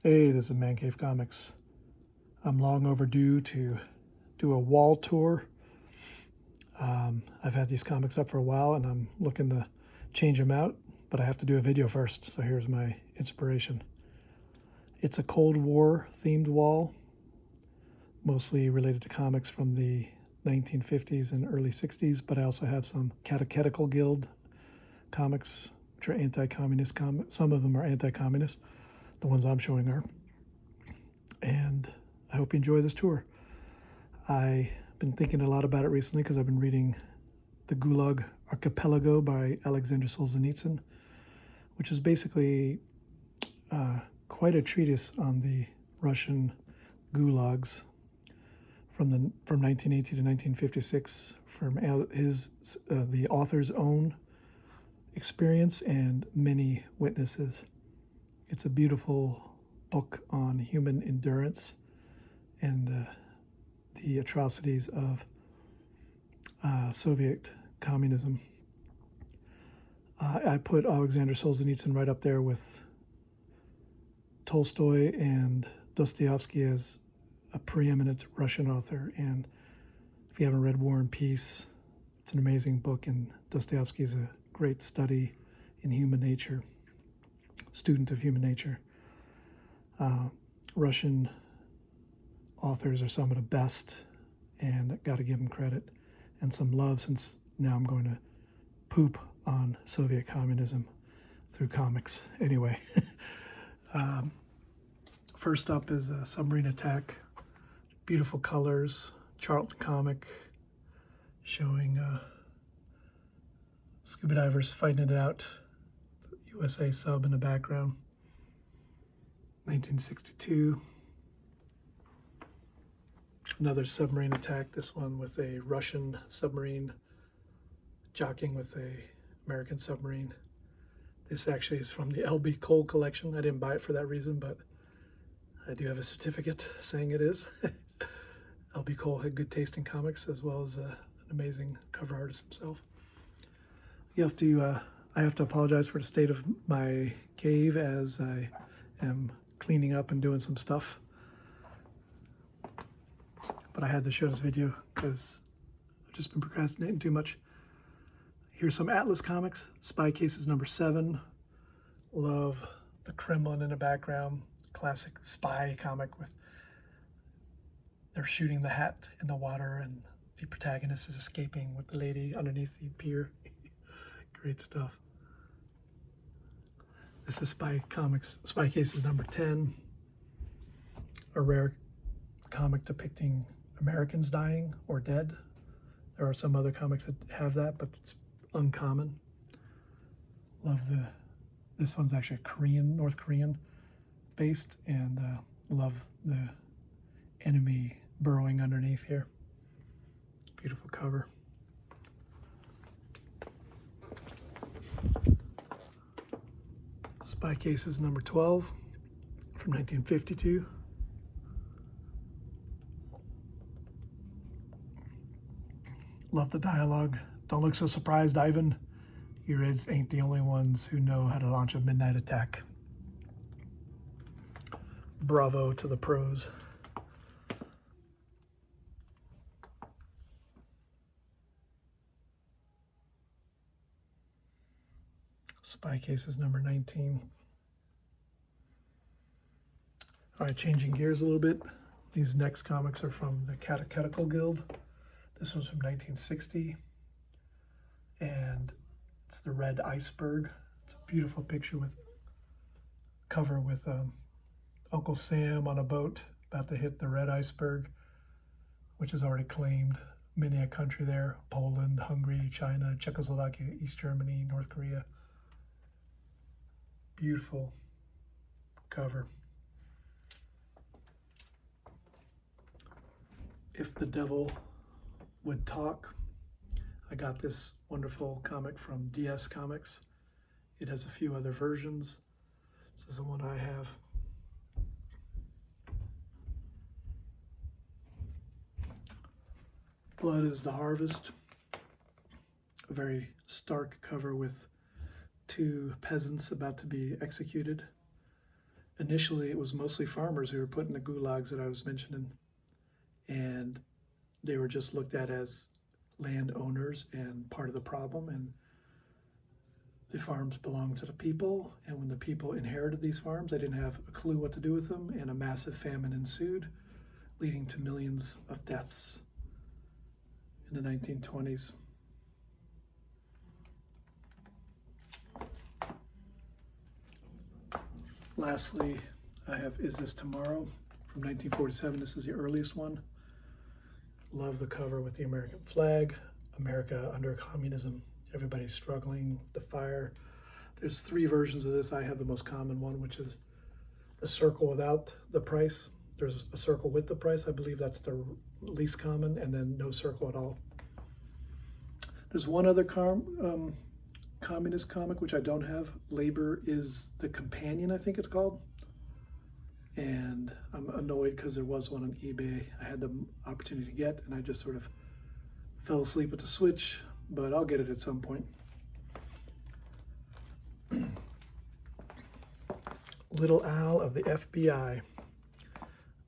Hey, this is Man Cave Comics. I'm long overdue to do a wall tour. I've had these comics up for a while and I'm looking to change them out, but I have to do a video first, so here's my inspiration. It's a Cold War themed wall, mostly related to comics from the 1950s and early 60s, but I also have some Catechetical Guild comics, which are anti-communist comics. Some of them are anti-communist. The ones I'm showing are. And I hope you enjoy this tour. I've been thinking a lot about it recently because I've been reading the Gulag Archipelago by Alexander Solzhenitsyn, which is basically quite a treatise on the Russian gulags from 1918 to 1956, from the author's own experience and many witnesses. It's a beautiful book on human endurance and the atrocities of Soviet communism. I put Alexander Solzhenitsyn right up there with Tolstoy and Dostoevsky as a preeminent Russian author. And if you haven't read War and Peace, it's an amazing book, and Dostoevsky is a great study in human nature, student of human nature. Russian authors are some of the best, and got to give them credit and some love, since now I'm going to poop on Soviet communism through comics. Anyway, first up is a Submarine Attack. Beautiful colors, Charlton comic showing scuba divers fighting it out. The USA sub in the background. 1962. Another submarine attack, this one with a Russian submarine jockeying with a American submarine. This actually is from the L.B. Cole collection. I didn't buy it for that reason, but I do have a certificate saying it is. L.B. Cole had good taste in comics, as well as an amazing cover artist himself. I have to apologize for the state of my cave as I am cleaning up and doing some stuff. But I had to show this video because I've just been procrastinating too much. Here's some Atlas comics. Spy Cases number 7. Love the Kremlin in the background. Classic spy comic with they're shooting the hat in the water and the protagonist is escaping with the lady underneath the pier. Great stuff. This is Spy Cases number 10. A rare comic depicting Americans dying or dead. There are some other comics that have that, but it's uncommon. This one's actually North Korean based, and love the enemy burrowing underneath here. Beautiful cover. Spy Cases number 12 from 1952. Love the dialogue. Don't look so surprised, Ivan. You Reds ain't the only ones who know how to launch a midnight attack. Bravo to the pros. Spy Cases number 19. All right, changing gears a little bit. These next comics are from the Catechetical Guild. This one's from 1960, and it's the Red Iceberg. It's a beautiful picture with cover with Uncle Sam on a boat about to hit the Red Iceberg, which has already claimed many a country there: Poland, Hungary, China, Czechoslovakia, East Germany, North Korea. Beautiful cover. If the Devil Would Talk. I got this wonderful comic from DS Comics. It has a few other versions. This is the one I have. Blood is the Harvest. A very stark cover with two peasants about to be executed. initially it was mostly farmers who were put in the gulags that I was mentioning, and they were just looked at as landowners and part of the problem, and the farms belonged to the people, and when the people inherited these farms, they didn't have a clue what to do with them, and a massive famine ensued, leading to millions of deaths in the 1920s. Lastly, I have Is This Tomorrow from 1947. This is the earliest one. Love the cover with the American flag, America under communism. Everybody's struggling, the fire. There's 3 versions of this. I have the most common one, which is the circle without the price. There's a circle with the price. I believe that's the least common, and then no circle at all. There's one other communist comic, which I don't have. Labor is the Companion, I think it's called. And I'm annoyed because there was one on eBay I had the opportunity to get, and I just sort of fell asleep at the switch, but I'll get it at some point. Little Al of the FBI.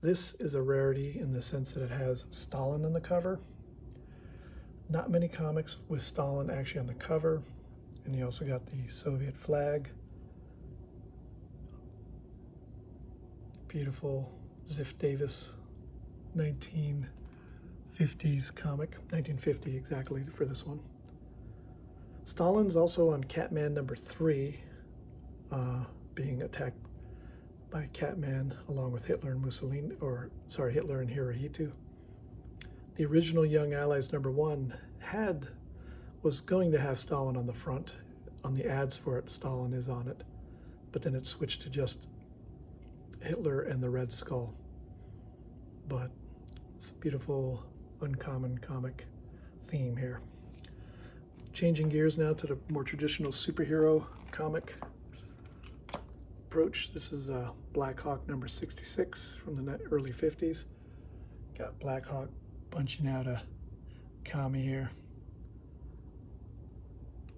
This is a rarity in the sense that it has Stalin on the cover. Not many comics with Stalin actually on the cover. And you also got the Soviet flag. Beautiful Ziff Davis 1950s comic, 1950 exactly for this one. Stalin's also on Catman number 3, being attacked by Catman along with Hitler and Mussolini, Hitler and Hirohito. The original Young Allies number 1 was going to have Stalin on the front. On the ads for it, Stalin is on it, but then it switched to just Hitler and the Red Skull. But it's a beautiful, uncommon comic theme here. Changing gears now to the more traditional superhero comic approach. This is Black Hawk number 66 from the early 50s. Got Black Hawk punching out a commie here.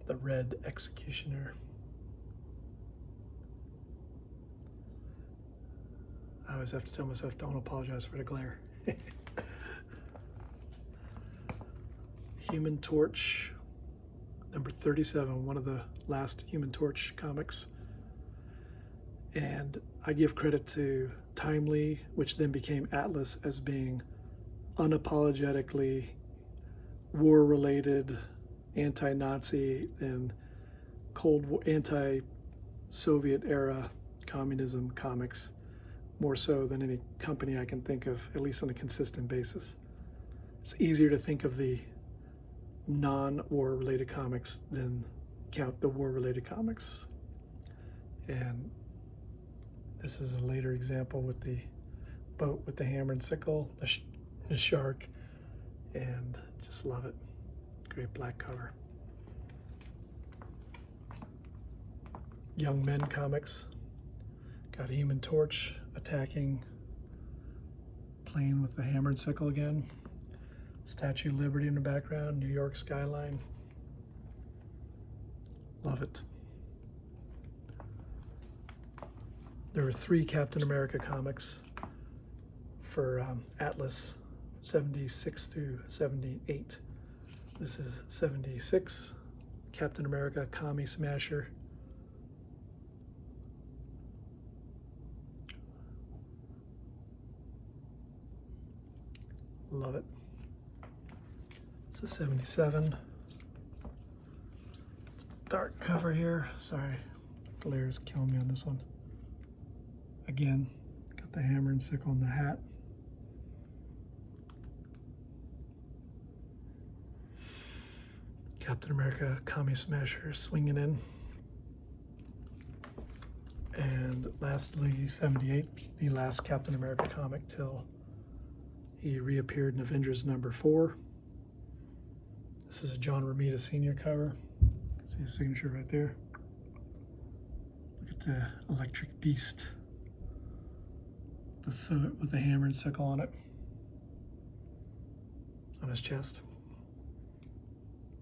The Red Executioner. I always have to tell myself, don't apologize for the glare. Human Torch, number 37, one of the last Human Torch comics. And I give credit to Timely, which then became Atlas, as being unapologetically war-related, anti-Nazi, and Cold War, anti-Soviet era communism comics, more so than any company I can think of, at least on a consistent basis. It's easier to think of the non-war related comics than count the war-related comics. And this is a later example with the boat with the hammer and sickle, the shark, and just love it. Great black cover. Young Men comics. Got a Human Torch attacking, playing with the hammer and sickle again. Statue of Liberty in the background, New York skyline. Love it. There were 3 Captain America comics for Atlas, 76 through 78. This is 76, Captain America, Commie Smasher. Love it. It's a 77. It's a dark cover here. Sorry, glare is killing me on this one. Again, got the hammer and sickle and the hat. Captain America, Commie Smasher, swinging in. And lastly, 78, the last Captain America comic till he reappeared in Avengers number 4. This is a John Romita Sr. cover. You can see his signature right there. Look at the electric beast. The suit with the hammer and sickle on it. On his chest.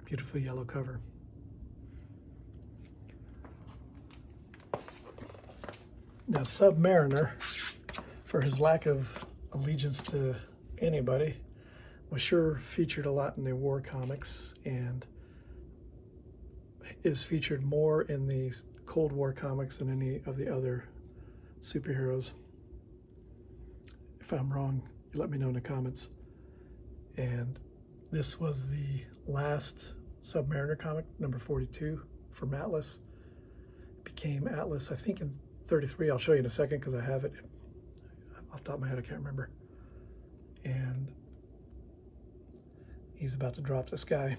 Beautiful yellow cover. Now, Submariner, for his lack of allegiance to anybody, was sure featured a lot in the war comics and is featured more in the Cold War comics than any of the other superheroes. If I'm wrong, you let me know in the comments. And this was the last Submariner comic, number 42, from Atlas. It became Atlas, I think, in 33. I'll show you in a second because I have it off the top of my head. I can't remember. And he's about to drop this guy.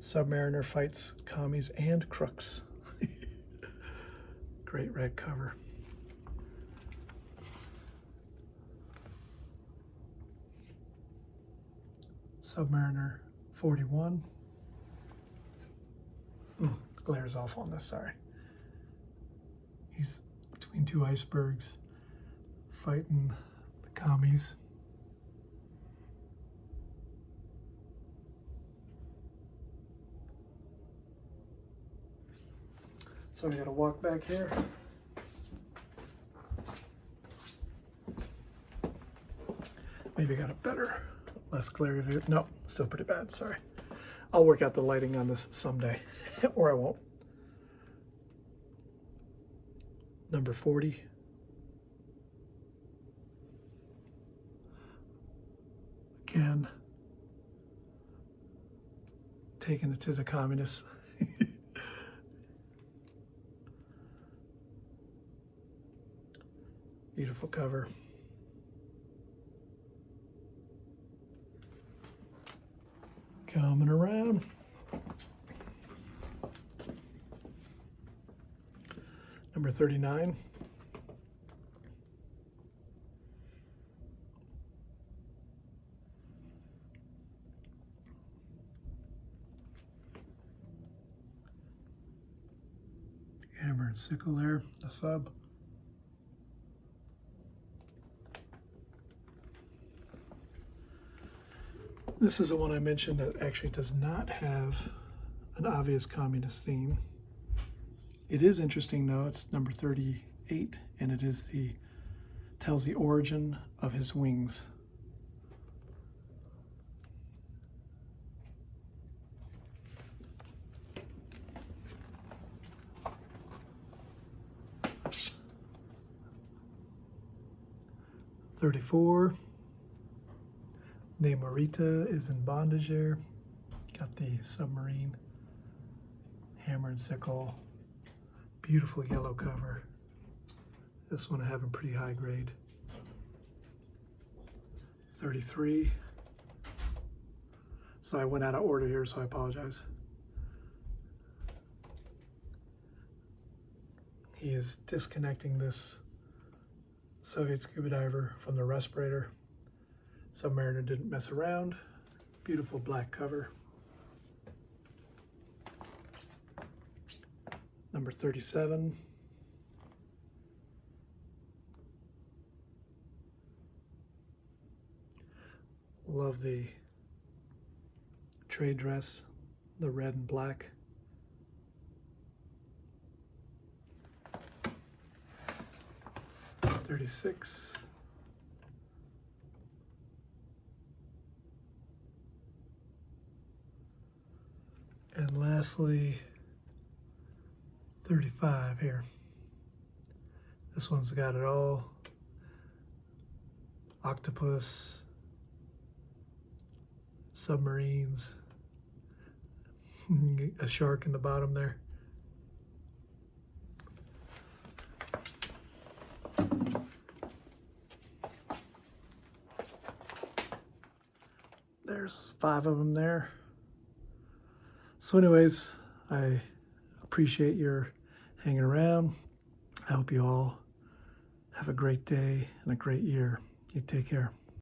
Submariner fights commies and crooks. Great red cover. Submariner 41. Glare's off on this, sorry. He's between two icebergs fighting the commies. So we gotta walk back here. Maybe got a better, less glare view. No, still pretty bad, sorry. I'll work out the lighting on this someday, or I won't. Number 40. Again, taking it to the communists. Beautiful cover. Coming around. Number 39. Hammer and sickle there, the sub. This is the one I mentioned that actually does not have an obvious communist theme. It is interesting though, it's number 38, and it is tells the origin of his wings. Oops. 34. Namorita is in bondage there. Got the submarine, hammer and sickle. Beautiful yellow cover. This one I have in pretty high grade. 33. So I went out of order here, so I apologize. He is disconnecting this Soviet scuba diver from the respirator. Submariner didn't mess around. Beautiful black cover. Number 37. Love the trade dress, the red and black. $36. And lastly, 35 here. This one's got it all. Octopus, submarines, a shark in the bottom there. There's 5 of them there. So anyways, I appreciate your hanging around. I hope you all have a great day and a great year. You take care.